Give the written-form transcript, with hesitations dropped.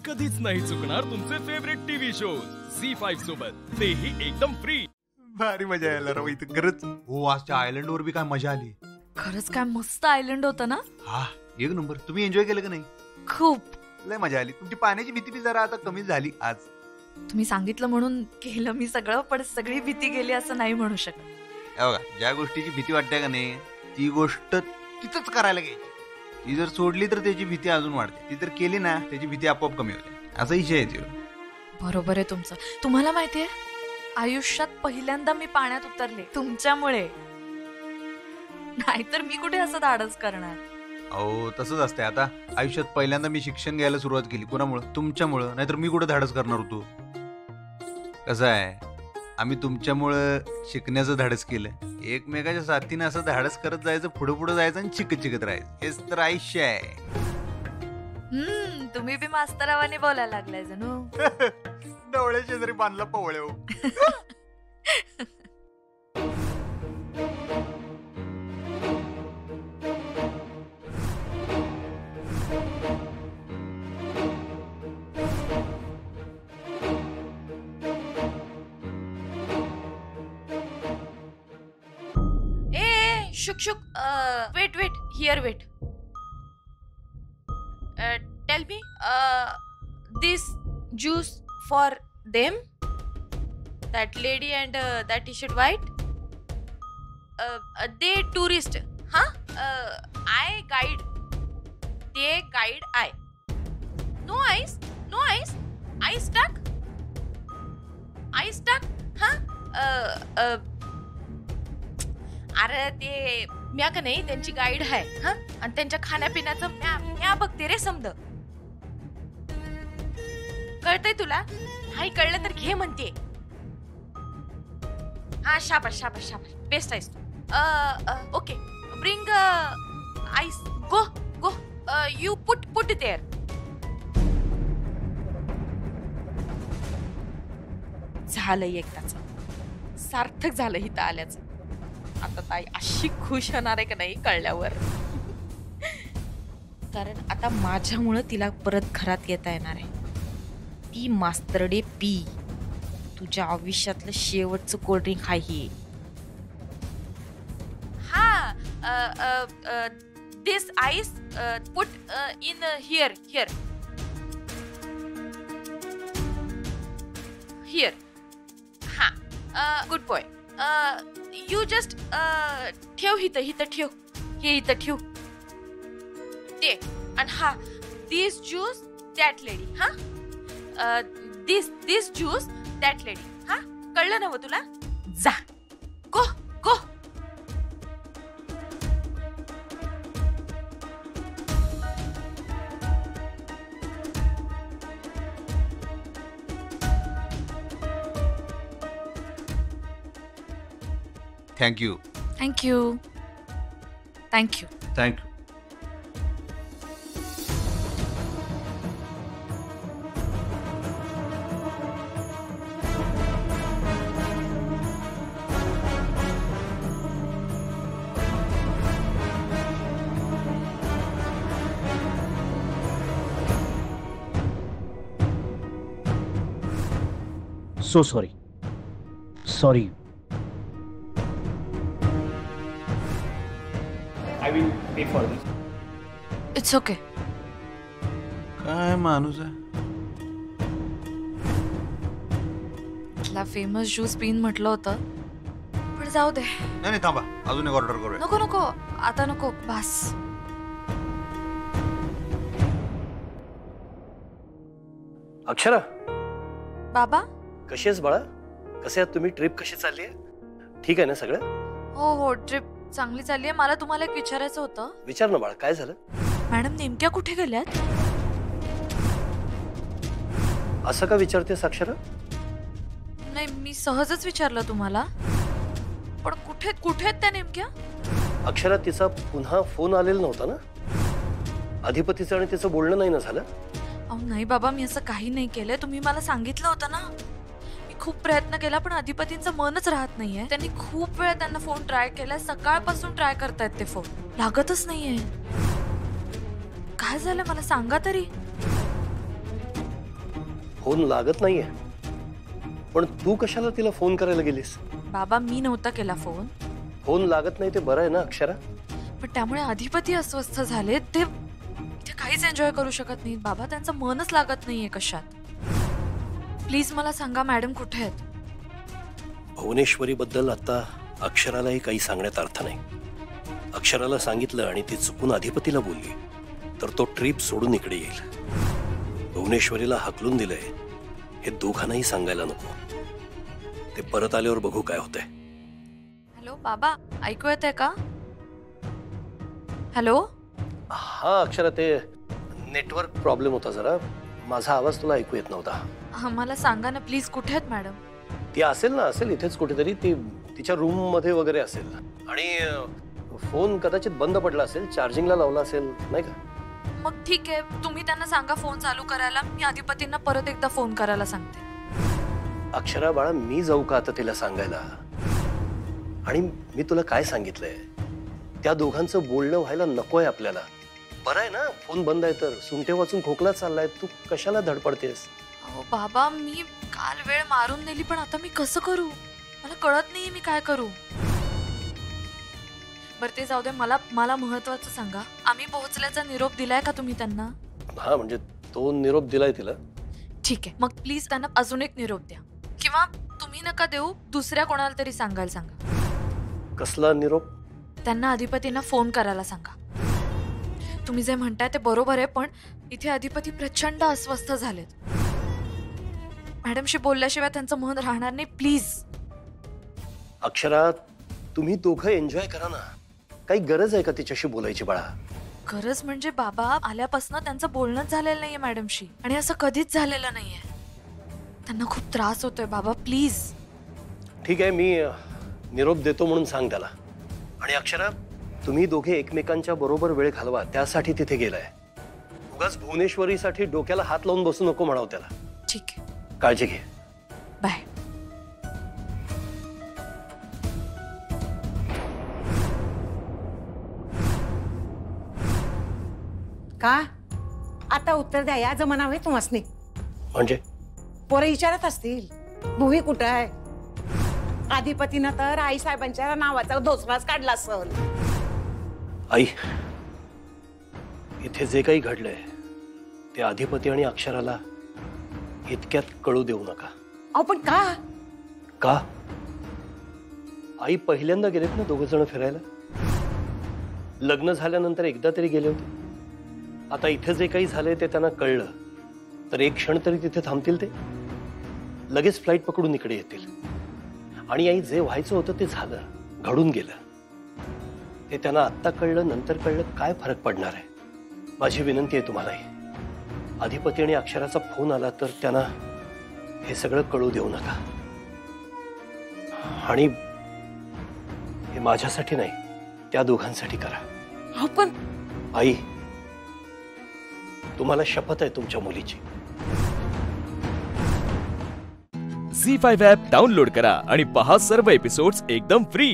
कधीच नाही चुकणार तुमचे फेवरेट टीव्ही शोज झी5 सोबत, तेही एकदम फ्री. भारी मजा यायला राव इथं खरंच. हो, आजच्या आयलंड वर बी काय मजा आली. खरंच काय मस्त आयलंड होतं ना. हा, एक नंबर. तुम्ही एन्जॉय केलं का नाही? खूप. लय मजा आली. तुमची पाण्याची भीती बी जरा आता कमी झाली आज. तुम्ही सांगितलं म्हणून केलं मी सगळं, पण सगळी भीती गेली असं नाही म्हणू शकत. बघा, ज्या गोष्टीची भीती वाटते का नाही ती गोष्ट तिथंच करायला घ्यायची. ती जर सोडली तर त्याची भीती अजून वाढते. ती जर केली ना त्याची भीती आपोआप कमी होते. असा विषय आहे तो. बरोबर आहे तुमचं. तुम्हाला माहितीये, आयुष्यात पहिल्यांदा मी पाण्यात उतरले तुमच्यामुळे. नाहीतर मी कुठे असं धाडस करणार. अहो, तसंच असतंय. आता आयुष्यात पहिल्यांदा मी शिक्षण घ्यायला सुरुवात केली. कोणामुळं? तुमच्यामुळं. नाहीतर मी कुठे धाडस करणार होतो. कसं आहे, आम्ही तुमच्यामुळं शिकण्याचं धाडस केलं. एकमेकाच्या साथीनं असं धाडस करत जायचं, पुढे पुढे जायचं आणि शिकत राहायचं. हेच तर आयुष्य आहे. तुम्ही बी मास्तरावाने बोलायला लागलाय जणू. डोळे शेजारी बांधला पवळे. शुक शुक. Wait here wait. Tell me, this juice for them, that lady and that t-shirt white, they tourist, I guide, they guide. I no ice stuck. अरे ते म्या का नाही त्यांची गाईड आहे. आणि त्यांच्या खाण्यापिण्याचं म्या बघते रे. समज कळतंय तुला? हाय, कळलं तर घे म्हणते. हा, शाबाश बेस्ट आहेस तू. Okay, bring ice. Go you put there. झालं एकदाच, सार्थक झालं इथं आल्याचं. आता ताई अशी खुश होणार आहे का नाही कळल्यावर. कारण आता माझ्यामुळं तिला परत घरात येता येणार आहे. ती मास्तरडे पी. तुझ्या आयुष्यातलं शेवटचं कोल्ड्रिंक आहे. हा, दिस आईस पुट इन हिअर. हा, गुड बॉय. यू जस्ट ठेव इथं ठेव. हे इथं ठेव ते. आणि हा, दिस ज्यूस दॅट लेडी. हा, दिस ज्यूस दॅट लेडी. हा, कळलं ना व तुला? जा, गो. Thank you. So sorry. I will pay for this. It's okay. काय माणूस आहे. इथला फेमस ज्यूस पिन म्हटलं होतं, पण जाऊ दे. नाही, थांबा, अजून एक ऑर्डर करूया. नको आता नको, बस. अक्षरा, बाबा कशी आहेस बाळा? कसे आहात तुम्ही? ट्रिप कशी चालली आहे? ठीक आहे ना सगळं? हो, ट्रिप चांगली चालली आहे. मला तुम्हाला एक विचारायचं होतं. विचार ना बाळा, काय झालं? मॅडम नेमक्या कुठे गेल्यात? असं का विचारतेस अक्षरा? नाही, मी सहजच विचारलं तुम्हाला. पण कुठे आहेत त्या नेमक्या? अक्षरा, तिचा पुन्हा फोन आलेला नव्हता ना? अधिपतीचं आणि तिचं बोलणं नाही ना झालं? अहो नाही बाबा, मी असं काही नाही केलंय. तुम्ही मला सांगितलं होतं ना. मी खूप प्रयत्न केला, पण अधिपतींचं मनच राहत नाहीये. त्यांनी खूप वेळा त्यांना फोन ट्राय केलाय. सकाळपासून ट्राय करतायत ते फोन, लागतच नाहीये. काय झालं मला सांगा तरी. फोन लागत नाहीये. पण तू कशाला तिला फोन करायला गेलीस? बाबा मी नव्हता केला फोन. फोन लागत नाही ते बरं आहे ना अक्षरा? पण त्यामुळे अधिपती अस्वस्थ झाले. ते काहीच एन्जॉय करू शकत नाहीत बाबा. त्यांचं मनच लागत नाहीये कशात. प्लीज मला सांगा मॅडम कुठे आहेत? भुवनेश्वरी बद्दल आता अक्षरालाही काही सांगण्यात अर्थ नाही. अक्षराला सांगितलं आणि ती चुकून अधिपतीला बोलली तर तो ट्रिप सोडून इकडे येईल. भुवनेश्वरीला हाकलून दिलंय हे दोघांनाही सांगायला नको. ते परत आल्यावर बघू काय होतंय. हॅलो बाबा, ऐकू येतंय का? हॅलो. हा अक्षरा, ते नेटवर्क प्रॉब्लेम होता जरा. माझा आवाज तुला ऐकू येत नव्हता. हा मला सांगा ना प्लीज, कुठे आहेत मॅडम? ती असेल ना, असेल इथेच कुठेतरी. ती तिच्या रूम मध्ये वगैरे असेल. आणि फोन कदाचित बंद पडला असेल, चार्जिंगला लावला असेल नाही का? मग ठीक आहे, तुम्ही त्यांना सांगा फोन चालू करायला. मी अधिपतींना परत एकदा फोन करायला सांगते. अक्षरा बाळा, मी जाऊ का आता तिला सांगायला? आणि मी तुला काय सांगितलंय, त्या दोघांचं बोलणं व्हायला नकोय आपल्याला. बरं आहे ना, फोन बंद आहे तर. सुंठे वाचून खोकला चाललाय, तू कशाला धडपडतेस? अहो बाबा, मी काल वेळ मारून नेली, पण आता मी कसं करू? मला कळत नाही मी काय करू. बरं ते जाऊ दे. मला महत्वाचं सांगा, आम्ही पोहोचल्याचा निरोप दिलाय का तुम्ही त्यांना? हा म्हणजे तो निरोप दिलाय तिला. ठीक आहे, मग प्लीज त्यांना अजून एक निरोप द्या. किंवा तुम्ही नका देऊ, दुसऱ्या कोणाला तरी सांगायला सांगा. कसला निरोप? त्यांना अधिपतींना फोन करायला सांगा. तुम्ही जे म्हणताय ते बरोबर आहे, पण इथे अधिपती प्रचंड अस्वस्थ झालेत. मॅडमशी बोलल्याशिवाय त्यांचं मन राहणार नाही. प्लीज. अक्षरा, तुम्ही दोघं एन्जॉय करा ना. काही गरज आहे का तिच्याशी बोलायची बाळा? गरज म्हणजे बाबा, आल्यापासून त्यांचं बोलणंच झालेलं नाहीये मॅडमशी. आणि असं कधीच झालेलं नाहीये. त्यांना खूप त्रास होतोय बाबा, प्लीज. ठीक आहे, मी निरोप देतो म्हणून सांग त्याला. आणि अक्षरा, तुम्ही दोघे एकमेकांच्या बरोबर वेळ घालवा, त्यासाठी तिथे गेलाय. उगाच भुवनेश्वरीसाठी डोक्याला हात लावून बसू नको म्हणाव त्याला. ठीक आहे, काळजी घे. बाय. का आता उत्तर द्या. या जमाना होय तुम्हासनी. म्हणजे पोरं विचारत असतील भुवी कुठं आहे. अधिपतीनं तर आई साहेबांच्या नावाचा धोसराच काढला असेल. आई, इथे जे काही घडलंय ते अधिपती आणि अक्षराला इतक्यात कळू देऊ नका. अहो पण का? का? आई पहिल्यांदा गेलेत ना दोघ जण फिरायला. लग्न झाल्यानंतर एकदा तरी गेले होते. आता इथे जे काही झालंय ते त्यांना कळलं तर एक क्षण तरी तिथे थांबतील. ते लगेच फ्लाईट पकडून इकडे येतील. आणि आई, जे व्हायचं होतं ते झालं, घडून गेलं. ते त्यांना आत्ता कळलं, नंतर कळलं, काय फरक पडणार आहे? माझी विनंती आहे तुम्हालाही, अधिपती आणि अक्षराचा फोन आला तर त्यांना हे सगळं कळू देऊ नका. आणि हे माझ्यासाठी नाही, त्या दोघांसाठी करा. अहो पण आई, तुम्हाला शपथ आहे तुमच्या मुलीची. झी5 ॲप डाउनलोड करा आणि पहा सर्व एपिसोड्स एकदम फ्री.